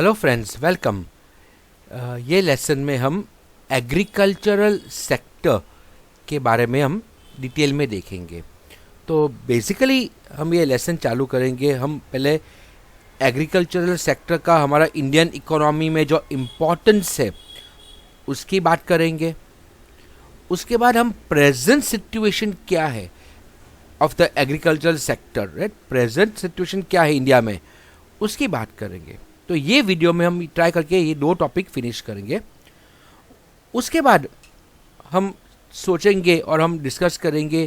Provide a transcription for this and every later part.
Hello friends, welcome. ये lesson में हम एग्रीकल्चरल सेक्टर के बारे में हम डिटेल में देखेंगे। तो बेसिकली हम ये लेसन चालू करेंगे। हम पहले एग्रीकल्चरल सेक्टर का हमारा इंडियन इकोनॉमी में जो इम्पोर्टेंस है उसकी बात करेंगे। उसके बाद हम प्रेजेंट सिचुएशन क्या है of the agricultural sector, right, present situation क्या है इंडिया में, उसकी बात करेंगे। तो ये वीडियो में हम ट्राई करके ये 2 टॉपिक फिनिश करेंगे। उसके बाद हम सोचेंगे और हम डिस्कस करेंगे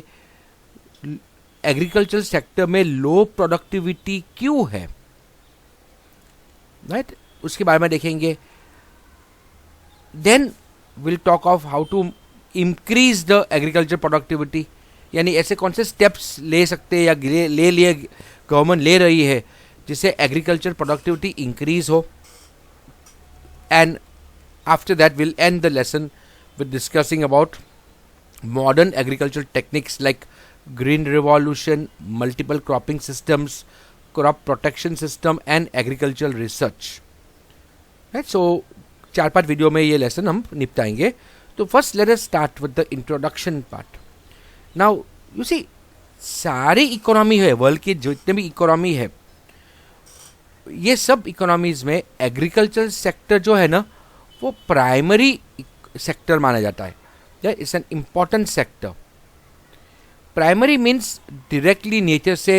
एग्रीकल्चर सेक्टर में लो प्रोडक्टिविटी क्यों है, राइट, उसके बारे में देखेंगे। Then will talk of how to increase the agriculture productivity, यानी ऐसे कौन से स्टेप्स ले सकते हैं या ले लिए गवर्नमेंट ले रही है जिससे एग्रीकल्चर प्रोडक्टिविटी इंक्रीज हो। And after that will end the lesson with discussing about modern agriculture techniques like green revolution, multiple cropping systems, crop protection system and agriculture research, right. So 4-5 video में ये lesson हम निपटाएंगे। तो first let us start with the introduction part. Now you see, सारी economy है, world की जितने भी इकोनॉमी है, ये सब इकोनॉमीज में एग्रीकल्चर सेक्टर जो है ना वो प्राइमरी सेक्टर माना जाता है। It's an important sector. Primary means directly nature से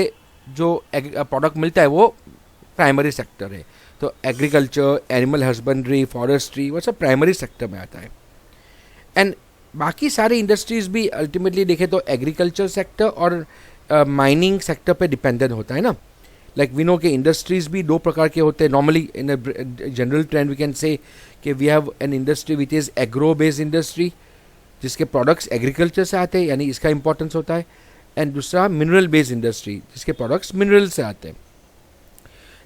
जो प्रोडक्ट मिलता है वो प्राइमरी सेक्टर है। तो एग्रीकल्चर, एनिमल हस्बेंड्री, फॉरेस्ट्री, वो सब प्राइमरी सेक्टर में आता है। एंड बाकी सारे इंडस्ट्रीज भी अल्टीमेटली देखें तो एग्रीकल्चर सेक्टर और माइनिंग सेक्टर पे डिपेंडेंट होता है ना। लाइक वी नो के इंडस्ट्रीज भी 2 प्रकार के होते हैं। Normally in a general trend we can say कि we have an industry which is agro based industry, जिसके प्रोडक्ट्स एग्रीकल्चर से आते हैं, यानी इसका इंपॉर्टेंस होता है। एंड दूसरा मिनरल बेस्ड इंडस्ट्री, जिसके प्रोडक्ट्स मिनरल से आते हैं।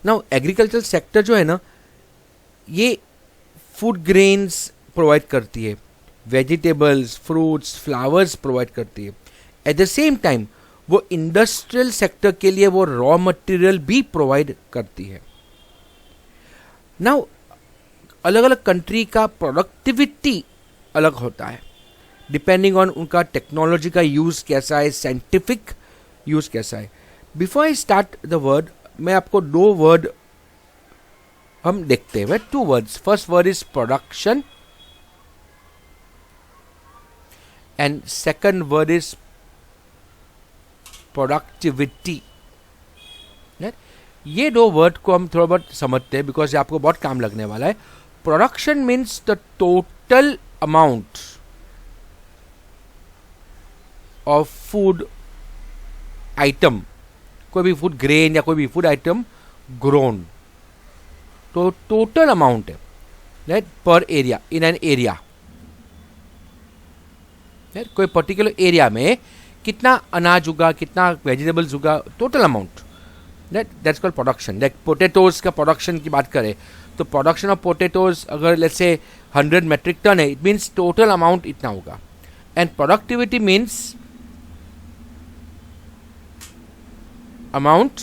नाउ एग्रीकल्चर सेक्टर जो है ना ये फूड ग्रेन्स प्रोवाइड करती है, वेजिटेबल्स, फ्रूट्स, फ्लावर्स प्रोवाइड करती है। एट द सेम टाइम वो इंडस्ट्रियल सेक्टर के लिए वो रॉ मटेरियल भी प्रोवाइड करती है। नाउ अलग अलग कंट्री का प्रोडक्टिविटी अलग होता है डिपेंडिंग ऑन उनका टेक्नोलॉजी का यूज़ कैसा है, साइंटिफिक यूज़ कैसा है। Before I start the word, मैं आपको 2 वर्ड हम देखते हैं, 2 words. First word is production and second word is productivity. ये 2 वर्ड को हम थोड़ा बहुत समझते हैं बिकॉज आपको बहुत काम लगने वाला है। Production means the total amount of food item, कोई भी फूड ग्रेन या कोई भी फूड आइटम ग्रोन, तो टोटल अमाउंट है, राइट, पर एरिया, इन एन एरिया। कोई पर्टिकुलर एरिया में कितना अनाज उगा, कितना वेजिटेबल्स उगा, total amount, that's called production. Like potatoes का प्रोडक्शन की बात करें तो प्रोडक्शन ऑफ पोटैटोज अगर लेट्स से 100 मेट्रिक टन है, इट मीन्स टोटल अमाउंट इतना होगा। And productivity means amount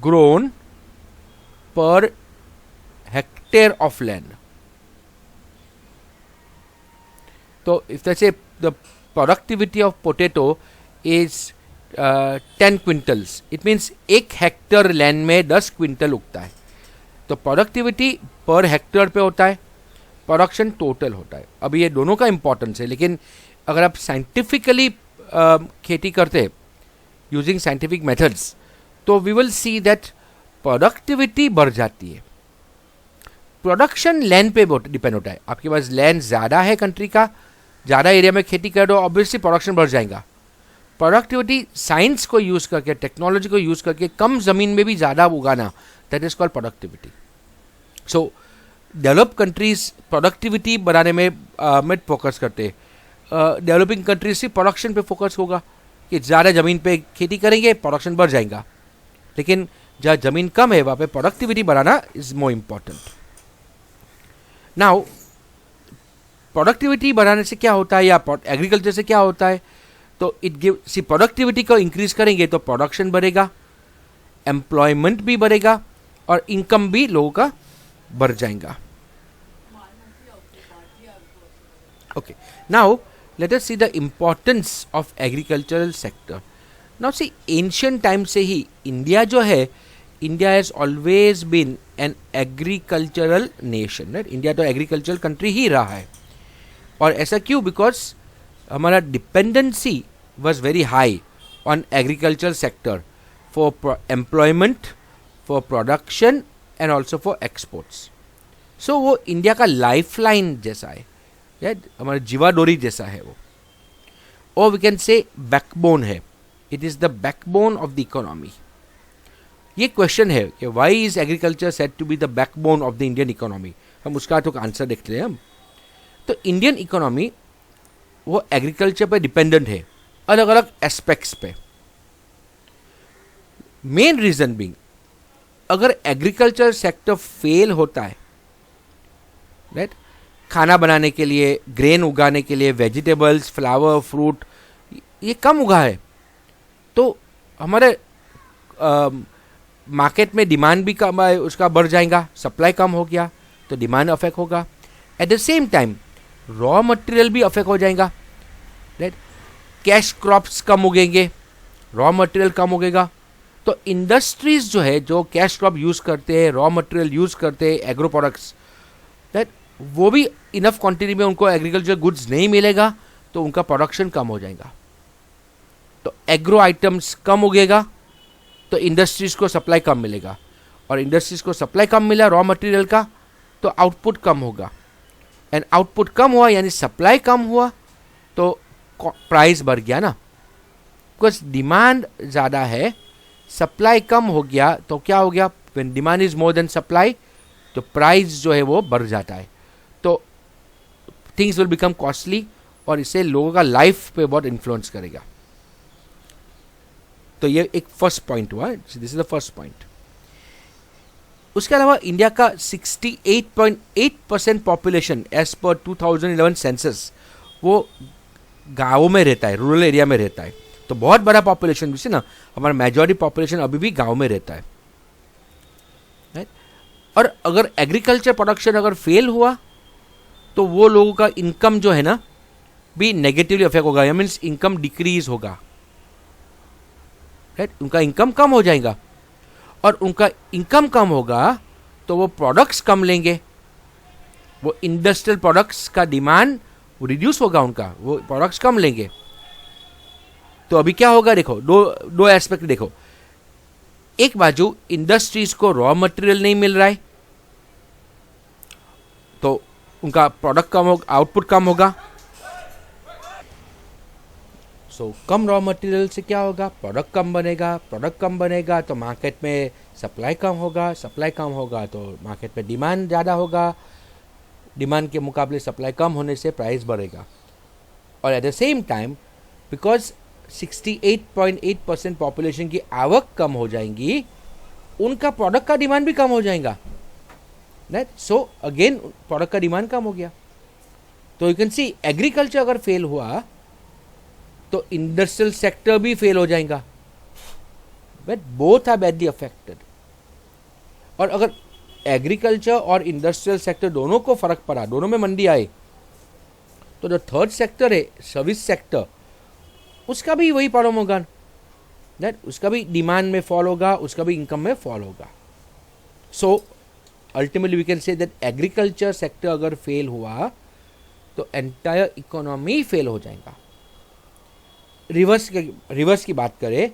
grown per hectare of land. तो if let's say the productivity of potato is 10 quintals, it means 1 Hector land में 10 quintal उगता है। तो productivity per hectare पे होता है, प्रोडक्शन टोटल होता है। अब ये दोनों का इंपॉर्टेंस है, लेकिन अगर आप साइंटिफिकली खेती करते हैं यूजिंग साइंटिफिक मेथड्स तो we will see that productivity बढ़ जाती है। प्रोडक्शन लैंड पे डिपेंड होता है। आपके पास लैंड ज़्यादा है कंट्री का, ज़्यादा एरिया में खेती कर दो, ऑब्वियसली प्रोडक्शन बढ़ जाएगा। प्रोडक्टिविटी साइंस को यूज़ करके, टेक्नोलॉजी को यूज़ करके कम ज़मीन में भी ज़्यादा उगाना, that is called productivity. So develop countries productivity बढ़ाने में फोकस करते हैं। डेवलपिंग कंट्रीज से प्रोडक्शन पे फोकस होगा कि ज़्यादा ज़मीन पे खेती करेंगे, प्रोडक्शन बढ़ जाएगा। लेकिन जहाँ ज़मीन कम है वहाँ पे प्रोडक्टिविटी बढ़ाना is more important. Now productivity बढ़ाने से क्या होता है या एग्रीकल्चर से क्या होता है, तो इट गिव सी प्रोडक्टिविटी को इंक्रीज करेंगे तो प्रोडक्शन बढ़ेगा, एम्प्लॉयमेंट भी बढ़ेगा और इनकम भी लोगों का बढ़ जाएगा. Okay, now let us see the importance of agricultural sector. Now see, ancient time से ही इंडिया जो है, India has always been an agricultural nation, right. India तो एग्रीकल्चरल कंट्री ही रहा है. और ऐसा क्यों? बिकॉज हमारा dependency was very high on agriculture sector for employment, for production and also for exports. So वो इंडिया का लाइफ लाइन जैसा है, हमारा जीवा डोरी जैसा है वो. और वी कैन से बैकबोन है. It is the backbone of the economy. ये क्वेश्चन है कि why is agriculture said to be the backbone of the Indian economy. हम उसका तो आंसर देखते हैं हम. तो इंडियन इकोनॉमी वो एग्रीकल्चर पे डिपेंडेंट है, अलग अलग एस्पेक्ट्स पे. मेन रीजन बीइंग, अगर एग्रीकल्चर सेक्टर फेल होता है, राइट, खाना बनाने के लिए, ग्रेन उगाने के लिए, वेजिटेबल्स, फ्लावर, फ्रूट ये कम उगा है, तो हमारे मार्केट में डिमांड भी कम है, उसका बढ़ जाएगा. सप्लाई कम हो गया तो डिमांड अफेक्ट होगा. At the same time raw material भी अफेक्ट हो जाएगा, राइट. कैश क्रॉप्स कम उगेंगे, रॉ मटेरियल कम उगेगा. तो इंडस्ट्रीज जो है, जो कैश क्रॉप यूज़ करते हैं, रॉ मटेरियल यूज़ करते हैं, एग्रो प्रोडक्ट्स, राइट, वो भी इनफ क्वांटिटी में उनको एग्रीकल्चर गुड्स नहीं मिलेगा, तो उनका प्रोडक्शन कम हो जाएगा. तो एग्रो आइटम्स कम उगेगा तो इंडस्ट्रीज को सप्लाई कम मिलेगा, और इंडस्ट्रीज को सप्लाई कम मिला रॉ मटेरियल का, तो आउटपुट कम होगा. एंड आउटपुट कम हुआ यानी सप्लाई कम हुआ, तो प्राइस बढ़ गया ना. बिकॉज डिमांड ज़्यादा है, सप्लाई कम हो गया, तो क्या हो गया? When demand is more than supply, तो प्राइस जो है वो बढ़ जाता है. तो थिंग्स विल बिकम कॉस्टली, और इससे लोगों का लाइफ पे बहुत इन्फ्लुएंस करेगा. तो ये एक फर्स्ट पॉइंट हुआ. This is the first point. उसके अलावा इंडिया का 68.8% पॉपुलेशन एज पर 2011 सेंसस वो गाँव में रहता है, रूरल एरिया में रहता है. तो बहुत बड़ा पॉपुलेशन, जैसे ना हमारा मेजॉरिटी पॉपुलेशन अभी भी गांव में रहता है, राइट. और अगर एग्रीकल्चर प्रोडक्शन अगर फेल हुआ, तो वो लोगों का इनकम जो है ना भी नेगेटिवली अफेक्ट होगा. या मीन्स इनकम डिक्रीज होगा, राइट. उनका इनकम कम हो जाएगा, और उनका इनकम कम होगा तो वो प्रोडक्ट्स कम लेंगे, वो इंडस्ट्रियल प्रोडक्ट्स का डिमांड रिड्यूस होगा, उनका वो प्रोडक्ट्स कम लेंगे. तो अभी क्या होगा? देखो, दो एस्पेक्ट देखो. एक बाजू इंडस्ट्रीज को रॉ मटेरियल नहीं मिल रहा है, तो उनका प्रोडक्ट कम होगा, आउटपुट कम होगा. सो कम रॉ मटेरियल से क्या होगा? प्रोडक्ट कम बनेगा. प्रोडक्ट कम बनेगा तो मार्केट में सप्लाई कम होगा. सप्लाई कम होगा तो मार्केट में डिमांड ज़्यादा होगा. डिमांड के मुकाबले सप्लाई कम होने से प्राइस बढ़ेगा. और at the same time because 68.8% population की आवक कम हो जाएंगी, उनका प्रोडक्ट का डिमांड भी कम हो जाएगा, राइट. सो अगेन प्रोडक्ट का डिमांड कम हो गया. तो यू कैन सी एग्रीकल्चर अगर फेल हुआ तो इंडस्ट्रियल सेक्टर भी फेल हो जाएगा, but both are badly affected. और अगर एग्रीकल्चर और इंडस्ट्रियल सेक्टर दोनों को फर्क पड़ा, दोनों में मंदी आए, तो जो थर्ड सेक्टर है सर्विस सेक्टर, उसका भी वही प्रॉब्लम होगा, दैट उसका भी डिमांड में फॉल होगा, उसका भी इनकम में फॉल होगा. So ultimately we can say that agriculture sector अगर फेल हुआ तो एंटायर इकोनॉमी फेल हो जाएगा. रिवर्स की बात करें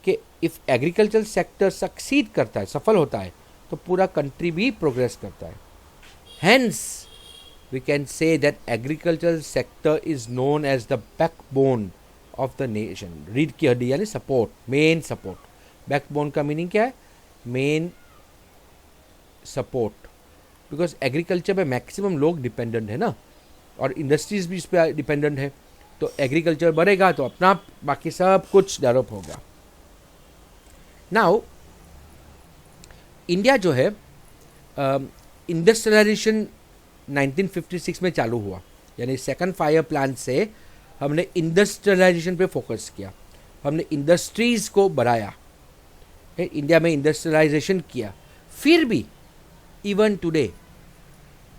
कि इफ एग्रीकल्चर सेक्टर सक्सीड करता है, सफल होता है, तो पूरा कंट्री भी प्रोग्रेस करता है. Hence we can say that agriculture sector is known as the backbone of the nation. रीढ़ की हड्डी यानी सपोर्ट, मेन सपोर्ट. बैकबोन का मीनिंग क्या है? Main support. बिकॉज एग्रीकल्चर पे मैक्सिमम लोग डिपेंडेंट है ना, और इंडस्ट्रीज भी इस पर डिपेंडेंट है. तो एग्रीकल्चर बढ़ेगा तो अपना बाकी सब कुछ डेवलप होगा. नाउ इंडिया जो है इंडस्ट्रियलाइजेशन 1956 में चालू हुआ, यानी सेकंड 5 प्लान से हमने इंडस्ट्रियलाइजेशन पे फोकस किया. हमने इंडस्ट्रीज़ को बढ़ाया, इंडिया में इंडस्ट्रियलाइजेशन किया. फिर भी even today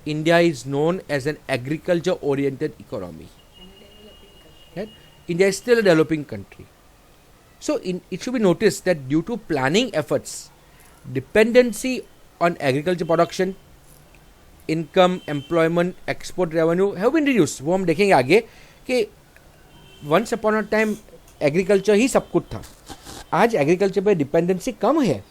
India is known as an agriculture oriented economy. India is still a developing country. So it should be noticed that due to planning efforts, dependency on agriculture production, income, employment, export revenue have been reduced. वो हम देखेंगे आगे कि once upon a time agriculture ही सब कुछ था. आज एग्रीकल्चर पे डिपेंडेंसी कम है.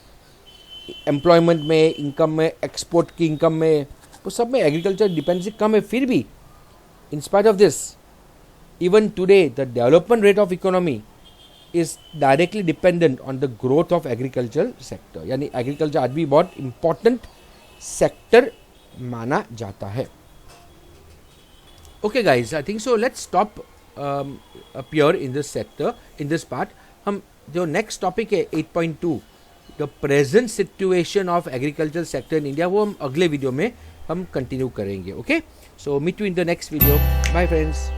एम्प्लॉयमेंट में, इनकम में, एक्सपोर्ट की इनकम में, वो सब में एग्रीकल्चर डिपेंडेंसी कम है. फिर भी in spite of this, even today the development rate of economy is directly dependent on the growth of agricultural sector. यानी एग्रीकल्चर आज भी बहुत important sector माना जाता है. Okay guys, I think so. Let's stop up here in this sector, in this part. हम जो next topic है 8.2, the present situation of agricultural sector in India, वो हम अगले वीडियो में हम कंटिन्यू करेंगे. Okay, so meet you in the next video. Bye friends.